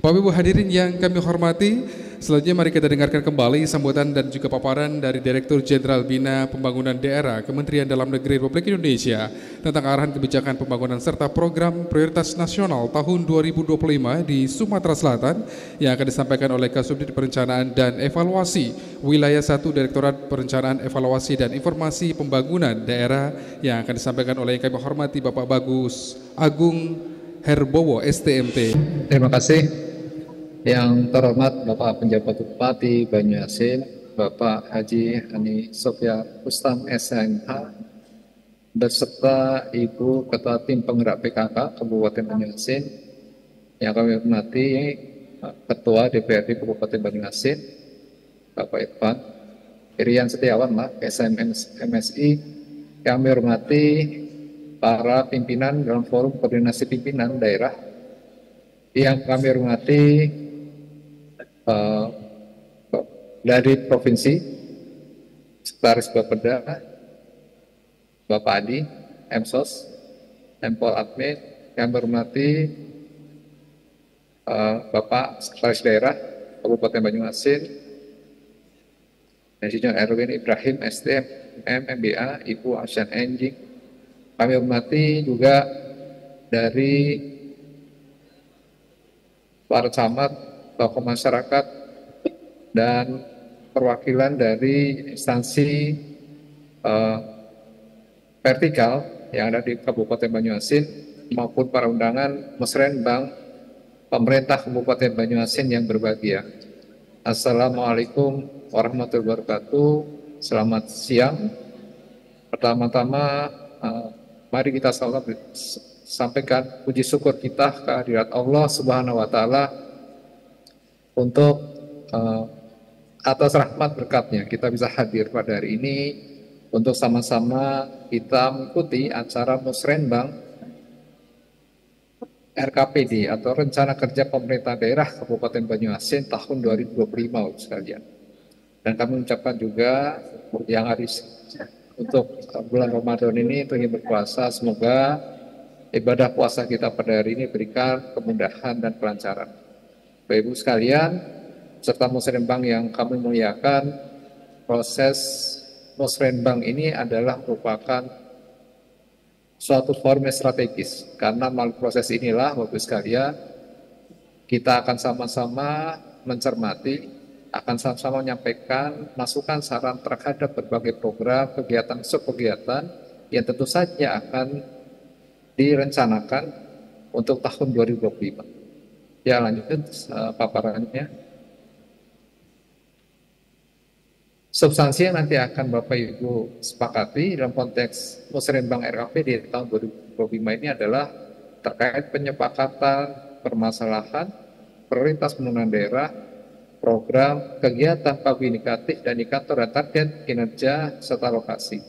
Bapak Ibu hadirin yang kami hormati, selanjutnya mari kita dengarkan kembali sambutan dan juga paparan dari Direktur Jenderal Bina Pembangunan Daerah Kementerian Dalam Negeri Republik Indonesia tentang arahan kebijakan pembangunan serta program prioritas nasional tahun 2025 di Sumatera Selatan yang akan disampaikan oleh Kasubdit Perencanaan dan Evaluasi Wilayah 1 Direktorat Perencanaan Evaluasi dan Informasi Pembangunan Daerah yang akan disampaikan oleh yang kami hormati Bapak Bagus Agung Herbowo STMT. Terima kasih. Yang terhormat Bapak Penjabat Bupati Banyuasin, Bapak Haji Hani Sofia Ustam SMH, beserta Ibu Ketua Tim Penggerak PKK Kabupaten Banyuasin, yang kami hormati Ketua DPRD Kabupaten Banyuasin, Bapak Irfan, Irian Setiawan, MSI, yang kami hormati para pimpinan dalam forum koordinasi pimpinan daerah, yang kami hormati dari Provinsi, Sekretaris Bapeda, Bapak Adi, Emsos, Empol Admin, yang hormati Bapak Sekretaris Daerah Kabupaten Banyuasin, Insinyur Erwin Ibrahim STM, MBA, Ibu Asian Enjing. Kami hormati juga dari para camat, tokoh masyarakat, dan perwakilan dari instansi vertikal yang ada di Kabupaten Banyuasin maupun para undangan musrenbang pemerintah Kabupaten Banyuasin yang berbahagia. Assalamualaikum warahmatullahi wabarakatuh. Selamat siang. Pertama-tama mari kita sampaikan puji syukur kita kehadirat Allah Subhanahu wa Ta'ala untuk atas rahmat berkatnya kita bisa hadir pada hari ini untuk sama-sama kita mengikuti acara musrenbang RKPD atau Rencana Kerja Pemerintah Daerah Kabupaten Banyuasin tahun 2025 sekalian. Dan kami mengucapkan juga yang hari untuk bulan Ramadan ini untuk yang berpuasa, semoga ibadah puasa kita pada hari ini berikan kemudahan dan kelancaran. Bapak Ibu sekalian, serta musrenbang yang kami muliakan, proses musrenbang ini adalah merupakan suatu forum strategis. Karena melalui proses inilah, Bapak Ibu sekalian, kita akan sama-sama mencermati, akan sama-sama menyampaikan masukan saran terhadap berbagai program, kegiatan, subkegiatan yang tentu saja akan direncanakan untuk tahun 2025. Ya, lanjut paparannya. Substansi yang nanti akan Bapak Ibu sepakati dalam konteks musrenbang RKP di tahun 2025 ini adalah terkait penyepakatan permasalahan prioritas pembangunan daerah, program, kegiatan indikatif dan indikator dan target kinerja serta lokasi.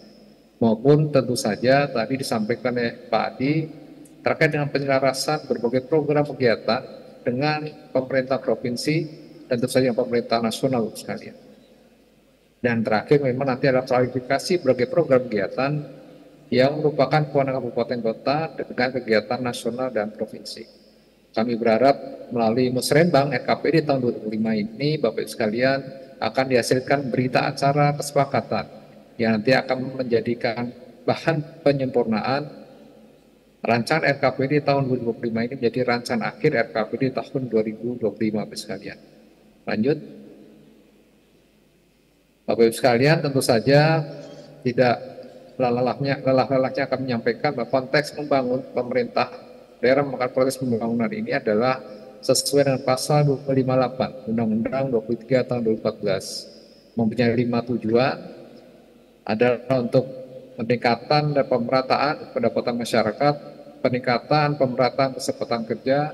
Maupun tentu saja tadi disampaikan oleh Pak Adi terkait dengan penyelarasan berbagai program kegiatan dengan pemerintah provinsi dan tentu saja pemerintah nasional sekalian. Dan terakhir memang nanti ada klarifikasi berbagai program kegiatan yang merupakan kewenangan kabupaten kota dengan kegiatan nasional dan provinsi. Kami berharap melalui musrenbang RKPD tahun 2025 ini Bapak Ibu sekalian akan dihasilkan berita acara kesepakatan yang nanti akan menjadikan bahan penyempurnaan rancangan RKPD tahun 2025 ini menjadi rancangan akhir RKPD tahun 2025 Bapak sekalian. Lanjut. Bapak Ibu sekalian, tentu saja tidak lelah-lelahnya akan menyampaikan bahwa konteks membangun pemerintah daerah melakukan proses pembangunan ini adalah sesuai dengan pasal 258 Undang-Undang 23 tahun 2014 mempunyai 5 tujuan adalah untuk peningkatan dan pemerataan pendapatan masyarakat, peningkatan pemerataan kesempatan kerja,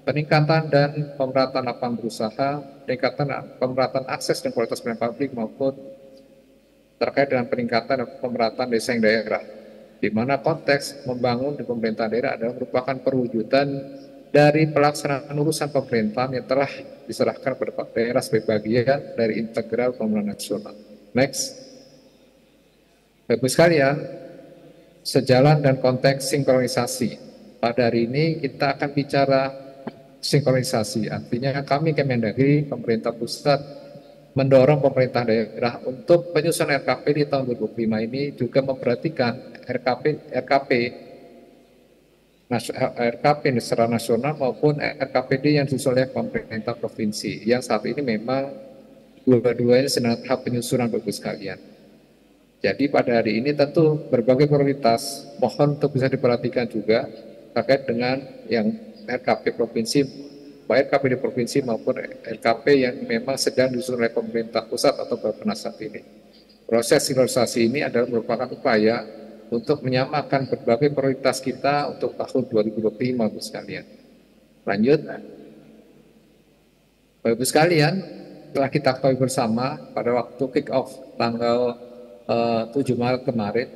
peningkatan dan pemerataan lapangan berusaha, peningkatan pemerataan akses dan kualitas pelayanan publik maupun terkait dengan peningkatan dan pemerataan desa yang daerah, di mana konteks membangun di pemerintah daerah adalah merupakan perwujudan dari pelaksanaan urusan pemerintahan yang telah diserahkan kepada daerah sebagai bagian dari integral pembangunan nasional. Next. Bapak sekalian, sejalan dan konteks sinkronisasi. Pada hari ini kita akan bicara sinkronisasi. Artinya kami Kemendagri, pemerintah pusat mendorong pemerintah daerah untuk penyusunan RKP di tahun 2025 ini juga memperhatikan RKP secara nasional maupun RKPD yang disusun oleh pemerintah provinsi yang saat ini memang dua-duanya sedang tahap penyusunan Bapak sekalian. Jadi pada hari ini tentu berbagai prioritas mohon untuk bisa diperhatikan juga terkait dengan yang RKP provinsi, baik RKP di provinsi maupun RKP yang memang sedang disusun oleh pemerintah pusat atau Bappenas saat ini. Proses sinkronisasi ini adalah merupakan upaya untuk menyamakan berbagai prioritas kita untuk tahun 2025, Bapak sekalian. Lanjut, Bapak sekalian, telah kita ketahui bersama pada waktu kick off tanggal 7 Maret kemarin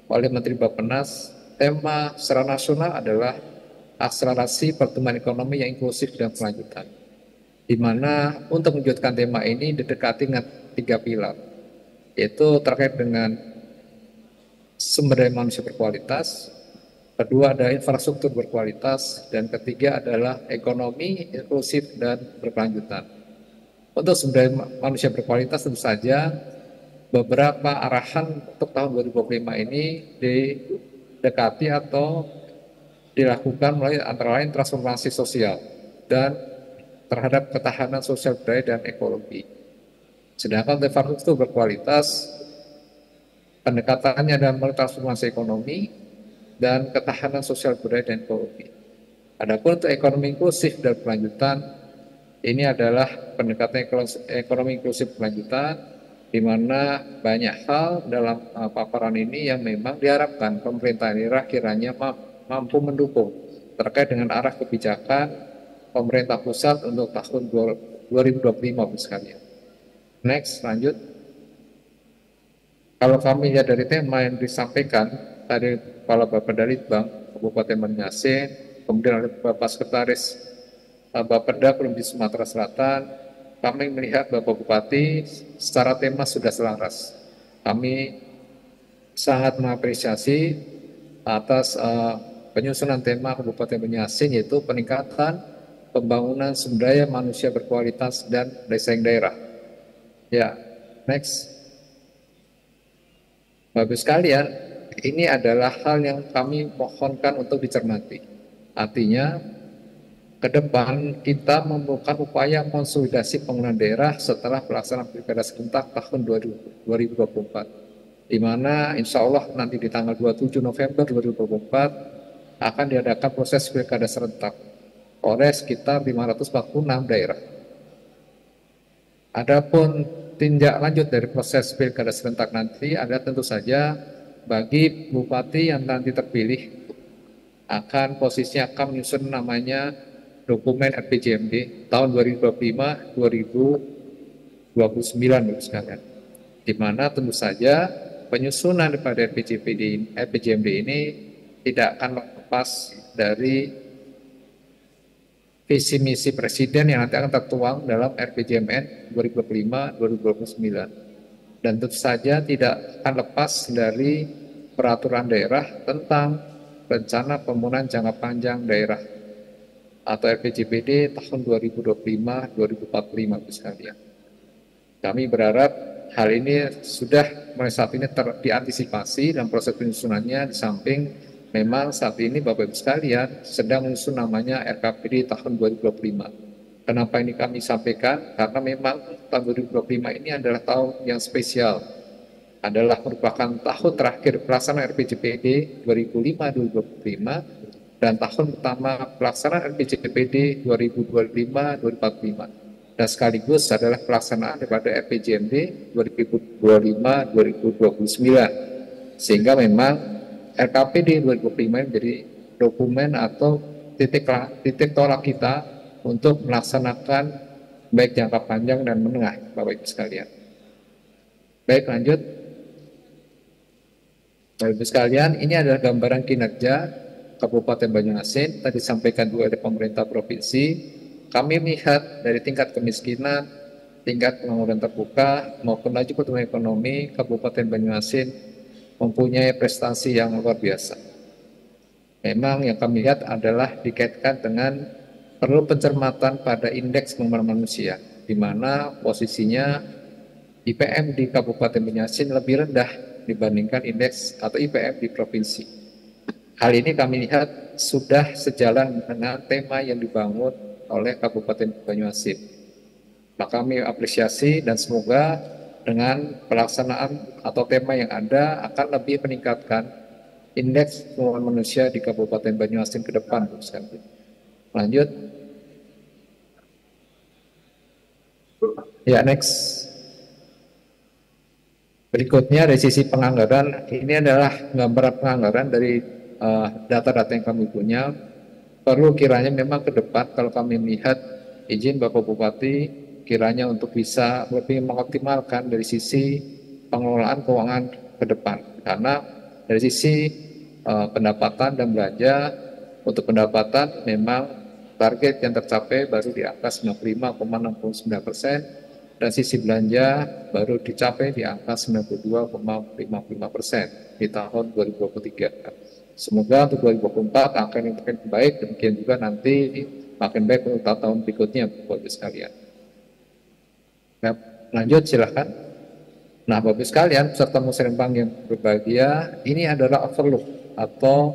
oleh Menteri Bappenas, tema secara nasional adalah akselerasi pertumbuhan ekonomi yang inklusif dan berkelanjutan. Di mana untuk mewujudkan tema ini didekati dengan 3 pilar, yaitu terkait dengan sumber daya manusia berkualitas, kedua adalah infrastruktur berkualitas, dan ketiga adalah ekonomi inklusif dan berkelanjutan. Untuk sumber daya manusia berkualitas tentu saja beberapa arahan untuk tahun 2025 ini didekati atau dilakukan melalui antara lain transformasi sosial dan terhadap ketahanan sosial budaya dan ekologi. Sedangkan untuk infrastruktur berkualitas pendekatannya adalah melalui transformasi ekonomi dan ketahanan sosial budaya dan ekologi. Adapun untuk ekonomi inklusif dan berkelanjutan, ini adalah pendekatan ekonomi inklusif berkelanjutan, di mana banyak hal dalam paparan ini yang memang diharapkan pemerintah daerah kiranya mampu mendukung terkait dengan arah kebijakan pemerintah pusat untuk tahun 2025 sekalian. Next, lanjut. Kalau kami lihat dari tema yang disampaikan dari Kepala Bapedalitbang Kabupaten Banyuasin, kemudian oleh Bapak Sekretaris Bapeda Provinsi Sumatera Selatan, kami melihat Bapak Bupati secara tema sudah selaras. Kami sangat mengapresiasi atas penyusunan tema Kabupaten Banyuasin, yaitu peningkatan pembangunan sumber daya manusia berkualitas dan desa daerah. Ya, next. Bapak sekalian, ini adalah hal yang kami mohonkan untuk dicermati. Artinya, ke depan kita membuka upaya konsolidasi pembangunan daerah setelah pelaksanaan pilkada serentak tahun 2024, di mana insya Allah nanti di tanggal 27 November 2024 akan diadakan proses pilkada serentak oleh sekitar 546 daerah. Adapun tindak lanjut dari proses pilkada serentak nanti ada tentu saja bagi bupati yang nanti terpilih akan posisinya akan menyusun namanya dokumen RPJMD tahun 2025-2029 sekalian, di mana tentu saja penyusunan daripada RPJMD ini tidak akan lepas dari visi misi presiden yang nanti akan tertuang dalam RPJMN 2025-2029, dan tentu saja tidak akan lepas dari peraturan daerah tentang rencana pembangunan jangka panjang daerah atau RPJPD tahun 2025-2045 sekalian. Kami berharap hal ini sudah mulai saat ini diantisipasi dan proses penyusunannya, di samping memang saat ini Bapak Ibu sekalian sedang menyusun namanya RKPD tahun 2025. Kenapa ini kami sampaikan? Karena memang tahun 2025 ini adalah tahun yang spesial, adalah merupakan tahun terakhir pelaksanaan RPJPD 2005-2025 dan tahun pertama pelaksanaan RPJPD 2025-2045, dan sekaligus adalah pelaksanaan daripada RPJMD 2025-2029, sehingga memang RKPD 2025 menjadi dokumen atau titik tolak kita untuk melaksanakan baik jangka panjang dan menengah, Bapak Ibu sekalian. Baik, lanjut. Bapak Ibu sekalian, ini adalah gambaran kinerja Kabupaten Banyuasin, tadi disampaikan juga oleh pemerintah provinsi. Kami melihat dari tingkat kemiskinan, tingkat pengangguran terbuka, maupun laju pertumbuhan ekonomi, Kabupaten Banyuasin mempunyai prestasi yang luar biasa. Memang yang kami lihat adalah dikaitkan dengan perlu pencermatan pada indeks pembangunan manusia, di mana posisinya IPM di Kabupaten Banjarmasin lebih rendah dibandingkan indeks atau IPM di provinsi. Hal ini kami lihat sudah sejalan dengan tema yang dibangun oleh Kabupaten Banyuasin. Maka kami apresiasi dan semoga dengan pelaksanaan atau tema yang ada akan lebih meningkatkan indeks pembangunan manusia di Kabupaten Banyuasin ke depan. Lanjut. Ya, next. Berikutnya dari sisi penganggaran, ini adalah gambaran penganggaran dari data-data yang kami punya. Perlu kiranya memang ke depan kalau kami melihat izin Bapak Bupati kiranya untuk bisa lebih mengoptimalkan dari sisi pengelolaan keuangan ke depan. Karena dari sisi pendapatan dan belanja, untuk pendapatan memang target yang tercapai baru di angka 95,69%, dan sisi belanja baru dicapai di angka 92,55% di tahun 2023. Semoga untuk 2024 akan makin baik, demikian juga nanti makin baik untuk tahun berikutnya, Bapak Ibu sekalian. Nah, lanjut silahkan. Nah, Bapak Ibu sekalian, peserta musrenbang yang berbahagia, ini adalah overlook atau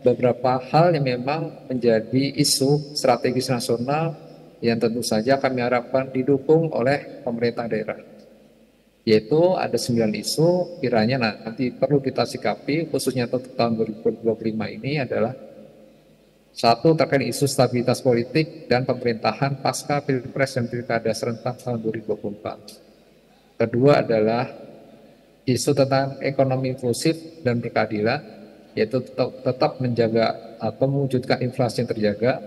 beberapa hal yang memang menjadi isu strategis nasional yang tentu saja kami harapkan didukung oleh pemerintah daerah. Yaitu ada 9 isu kiranya nanti perlu kita sikapi khususnya untuk tahun 2025 ini adalah: satu, terkait isu stabilitas politik dan pemerintahan pasca Pilpres dan Pilkada serentak tahun 2024. Kedua adalah isu tentang ekonomi inklusif dan berkeadilan, yaitu tetap menjaga atau mewujudkan inflasi yang terjaga.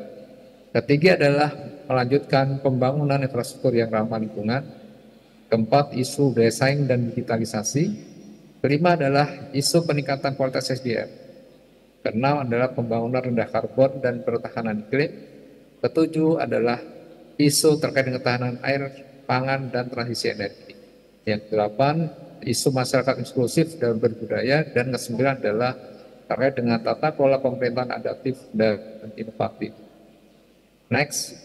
Ketiga adalah melanjutkan pembangunan infrastruktur yang ramah lingkungan. Keempat, isu daya saing dan digitalisasi. Kelima adalah isu peningkatan kualitas SDM. Keenam adalah pembangunan rendah karbon dan pertahanan iklim. Ketujuh adalah isu terkait dengan ketahanan air, pangan, dan transisi energi. Yang kedelapan, isu masyarakat inklusif dan berbudaya. Dan kesembilan adalah terkait dengan tata kelola pemerintahan adaptif dan inovatif. Next.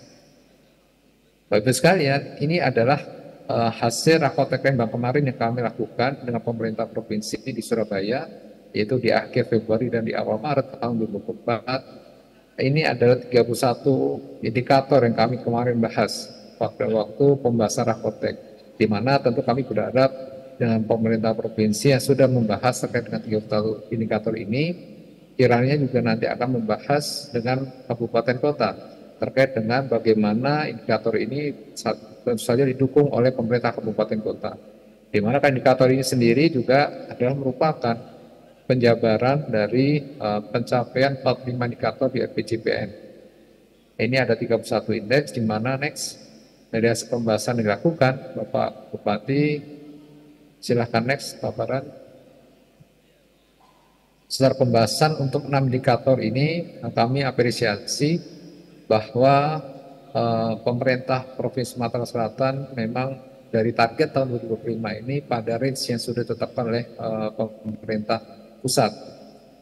Bapak Ibu sekalian, ini adalah hasil rakortek Lembang kemarin yang kami lakukan dengan pemerintah provinsi di Surabaya, yaitu di akhir Februari dan di awal Maret tahun 2024. Ini adalah 31 indikator yang kami kemarin bahas pada waktu pembahasan rakortek, di mana tentu kami berharap dengan pemerintah provinsi yang sudah membahas terkait dengan 31 indikator ini, kiranya juga nanti akan membahas dengan kabupaten kota terkait dengan bagaimana indikator ini tentu saja didukung oleh pemerintah kabupaten kota. Di mana indikator ini sendiri juga adalah merupakan penjabaran dari pencapaian 45 indikator di RPJPN. Ini ada 31 indeks, di mana next dari hasil pembahasan yang dilakukan, Bapak Bupati, silahkan next paparan. Setelah pembahasan untuk 6 indikator ini, kami apresiasi bahwa pemerintah Provinsi Sumatera Selatan memang dari target tahun 2025 ini pada range yang sudah ditetapkan oleh pemerintah pusat.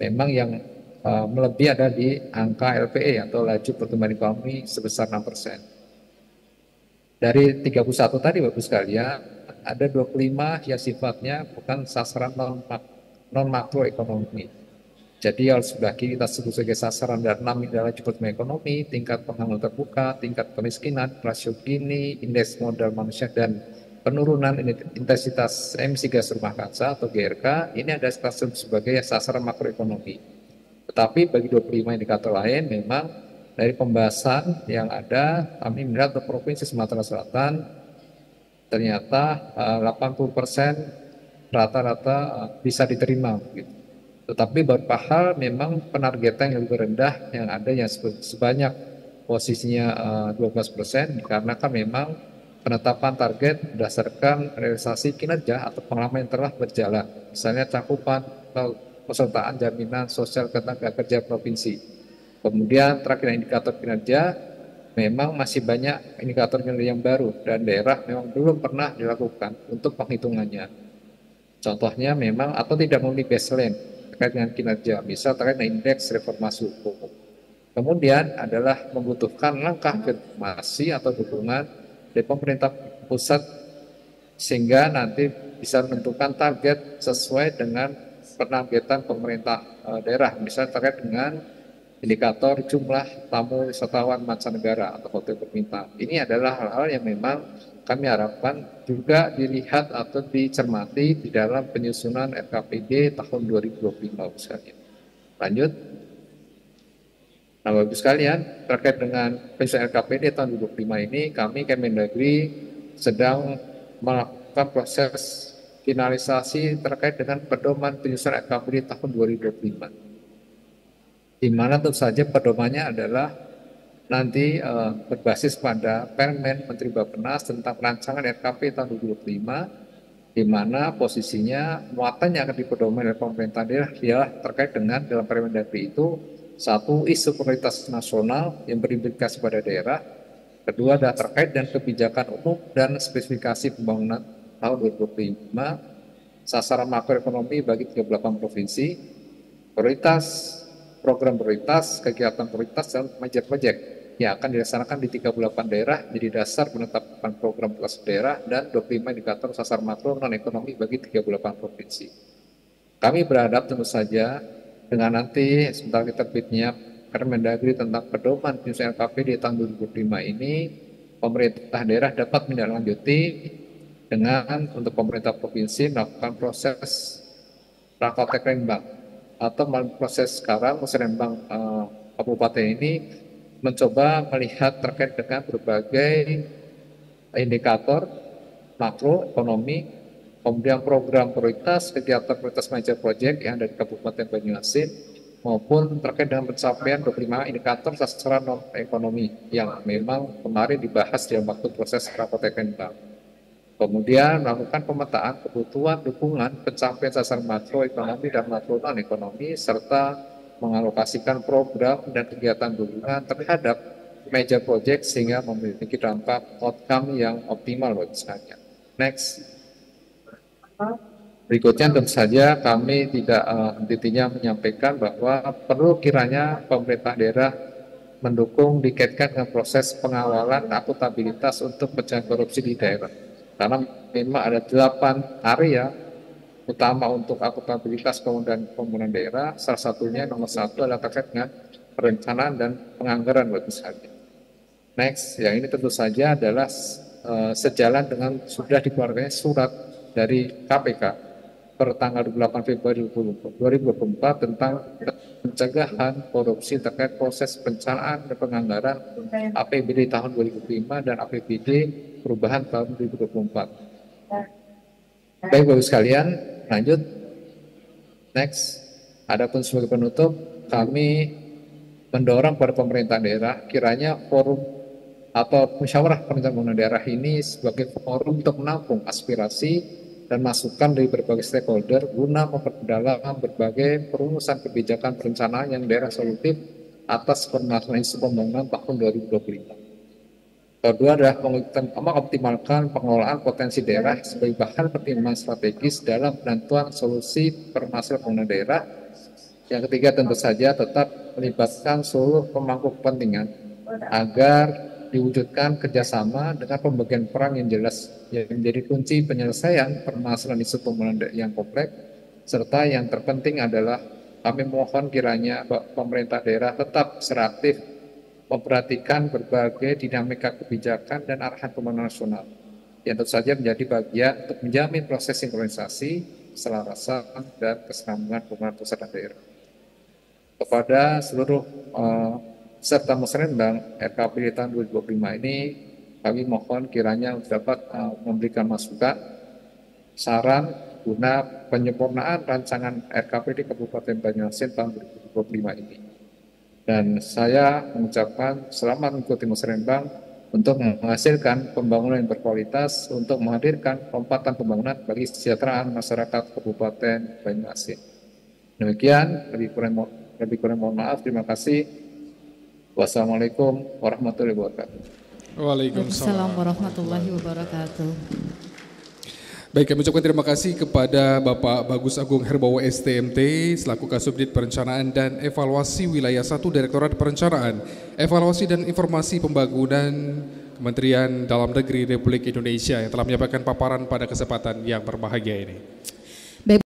Memang yang melebihi ada di angka LPE atau laju pertumbuhan ekonomi sebesar 6%. Dari 31 tadi Bapak sekalian, ada 25 yang sifatnya bukan sasaran non makroekonomi. Jadi harus bagi kita sebut sebagai sasaran, dan 6 adalah pertumbuhan ekonomi, tingkat pengangguran terbuka, tingkat kemiskinan, rasio Gini, indeks modal manusia, dan penurunan intensitas emisi gas rumah kaca atau GRK. Ini ada sebagai sasaran makroekonomi. Tetapi bagi 25 indikator lain, memang dari pembahasan yang ada, kami melihat untuk Provinsi Sumatera Selatan ternyata 80% rata-rata bisa diterima gitu. Tetapi beberapa hal memang penargetan yang lebih rendah yang ada yang sebanyak posisinya 12%, dikarenakan memang penetapan target berdasarkan realisasi kinerja atau pengalaman yang telah berjalan. Misalnya cakupan atau pesertaan jaminan sosial tenaga kerja provinsi. Kemudian terakhir indikator kinerja, memang masih banyak indikator kinerja yang baru dan daerah memang belum pernah dilakukan untuk penghitungannya. Contohnya memang atau tidak memiliki baseline terkait dengan kinerja, misal terkait dengan indeks reformasi hukum. Kemudian adalah membutuhkan langkah afirmasi atau dukungan dari pemerintah pusat sehingga nanti bisa menentukan target sesuai dengan penargetan pemerintah daerah, misalnya terkait dengan indikator jumlah tamu wisatawan mancanegara atau hotel berbintang. Ini adalah hal-hal yang memang kami harapkan juga dilihat atau dicermati di dalam penyusunan RKPD tahun 2025 sekalian. Lanjut. Nah, Bapak sekalian, terkait dengan penyusunan RKPD tahun 2025 ini, kami Kemendagri sedang melakukan proses finalisasi terkait dengan pedoman penyusunan RKPD tahun 2025. Di mana tentu saja pedomannya adalah nanti berbasis pada Permen Menteri Bappenas tentang rancangan RKP tahun 2025, di mana posisinya muatan yang akan dipedomani oleh pemerintah daerah ialah terkait dengan dalam Permendagri itu satu, isu prioritas nasional yang berimplikasi pada daerah. Kedua adalah terkait dengan kebijakan umum dan spesifikasi pembangunan tahun 2025, sasaran makroekonomi bagi 38 provinsi, prioritas, program prioritas, kegiatan prioritas, dan major project yang akan dilaksanakan di 38 daerah jadi dasar penetapan program prioritas daerah dan 25 indikator sasar makro non-ekonomi bagi 38 provinsi. Kami berharap tentu saja dengan nanti sebentar terbitnya Permendagri tentang pedoman penyusunan RKPD tahun 2025 ini, pemerintah daerah dapat menindaklanjuti dengan untuk pemerintah provinsi melakukan proses Rakotek-Rembang atau proses sekarang Musrembang Kabupaten ini mencoba melihat terkait dengan berbagai indikator makroekonomi, kemudian program prioritas, kegiatan prioritas major project yang ada di Kabupaten Banyuasin, maupun terkait dengan pencapaian 25 indikator sasaran non-ekonomi yang memang kemarin dibahas dalam waktu proses Rakotek-Rembang. Kemudian melakukan pemetaan kebutuhan dukungan pencapaian sasaran makroekonomi dan makro non-ekonomi, serta mengalokasikan program dan kegiatan dukungan terhadap major project sehingga memiliki dampak outcome yang optimal bagi semuanya. Next. Berikutnya tentu saja kami tidak intinya menyampaikan bahwa perlu kiranya pemerintah daerah mendukung dikaitkan dengan proses pengawalan akuntabilitas untuk pencegah korupsi di daerah. Karena memang ada 8 area utama untuk akuntabilitas kemudian pembangunan daerah. Salah satunya nomor 1 adalah terkait dengan perencanaan dan penganggaran bagi saja. Next, yang ini tentu saja adalah sejalan dengan sudah dikeluarkannya surat dari KPK per tanggal 28 Februari 2024 tentang pencegahan korupsi terkait proses perencanaan dan penganggaran APBD tahun 2005 dan APBD perubahan tahun 2024. Baik Bapak sekalian, lanjut. Next. Adapun sebagai penutup, kami mendorong pada pemerintah daerah kiranya forum atau musyawarah perencanaan daerah ini sebagai forum untuk menampung aspirasi dan masukan dari berbagai stakeholder guna memperdalam berbagai perumusan kebijakan perencanaan yang daerah solutif atas permasalahan isu pembangunan tahun 2025. Kedua adalah mengoptimalkan pengelolaan potensi daerah sebagai bahan pertimbangan strategis dalam penentuan solusi permasalahan pembangunan daerah. Yang ketiga tentu saja tetap melibatkan seluruh pemangku kepentingan agar diwujudkan kerjasama dengan pembagian peran yang jelas yang menjadi kunci penyelesaian permasalahan isu pembangunan yang kompleks, serta yang terpenting adalah kami mohon kiranya pemerintah daerah tetap seraktif memperhatikan berbagai dinamika kebijakan dan arahan pembangunan nasional yang tentu saja menjadi bagian untuk menjamin proses sinkronisasi, keselarasan, dan kesinambungan pembangunan pusat dan daerah. Kepada seluruh serta Musrembang RKPD tahun 2025 ini, kami mohon kiranya dapat memberikan masukan, saran guna penyempurnaan rancangan RKPD Kabupaten Banyuasin tahun 2025 ini. Dan saya mengucapkan selamat mengikuti Musrembang untuk menghasilkan pembangunan yang berkualitas untuk menghadirkan lompatan pembangunan bagi kesejahteraan masyarakat Kabupaten Banyuasin. Demikian, lebih kurang mohon maaf. Terima kasih. Wassalamualaikum warahmatullahi wabarakatuh. Waalaikumsalam warahmatullahi wabarakatuh. Baik, kami ucapkan terima kasih kepada Bapak Bagus Agung Herbawa STMT selaku Kasubdit Perencanaan dan Evaluasi Wilayah 1 Direktorat Perencanaan, Evaluasi dan Informasi Pembangunan Kementerian Dalam Negeri Republik Indonesia yang telah menyampaikan paparan pada kesempatan yang berbahagia ini.